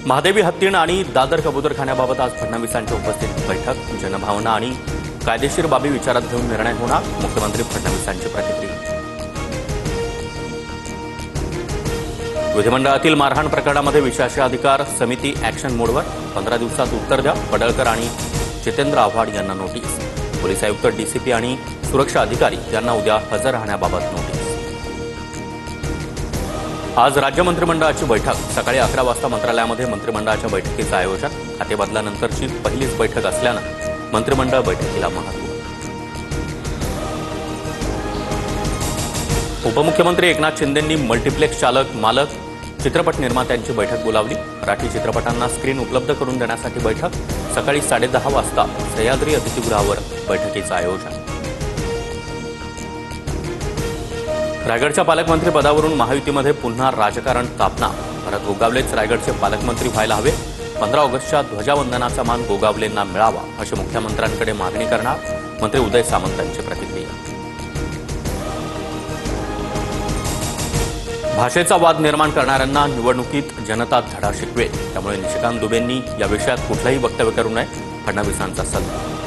महादेवी हत्तीण आणि दादर कबूतरखान्याबाबत आज फडणवीसांच्या उपस्थितीत बैठक. जनभावना आणि कायदेशीर बाबी विचारात घेऊन निर्णय होणार. मुख्यमंत्री फडणवीसांची प्रतिक्रिया. विधिमंडळातील मारहाण प्रकरणामध्ये विशेषाधिकार समिती ॲक्शन मोडवर. 15 दिवसात उत्तर द्या. पडळकर आणि जितेंद्र आव्हाड यांना नोटीस. पोलीस आयुक्त, डीसीपी आणि सुरक्षा अधिकारी यांना उद्या हजर राहण्याबाबत नोटीस. आज राज्य मंत्रिमंडळाची बैठक. सकाळी 11 वाजता मंत्रालयामध्ये मंत्रिमंडळाच्या बैठकीचं आयोजन. खातेबदलानंतरची पहिलीच बैठक असल्यानं मंत्रिमंडळ बैठकीला महत्त्व. उपमुख्यमंत्री एकनाथ शिंदेंनी मल्टिप्लेक्स चालक, मालक, चित्रपट निर्मात्यांची बैठक बोलावली. मराठी चित्रपटांना स्क्रीन उपलब्ध करून देण्यासाठी बैठक. सकाळी 10:30 वाजता सह्याद्री अतिथीगृहावर बैठकीचं आयोजन. रायगडच्या पालकमंत्री पदावरून महायुतीमध्ये पुन्हा राजकारण तापणार. भरत गोगावलेच रायगडचे पालकमंत्री व्हायला हवे. 15 ऑगस्टच्या ध्वजावंदनाचा मान गोगावलेंना मिळावा अशी मुख्यमंत्र्यांकडे मागणी करणार. मंत्री उदय सामंतांची प्रतिक्रिया. भाषेचा वाद निर्माण करणाऱ्यांना निवडणुकीत जनता धडा शिकवेल. त्यामुळे निशिकांत दुबेंनी या विषयात कुठलंही वक्तव्य करू नये. फडणवीसांचा सल्ला.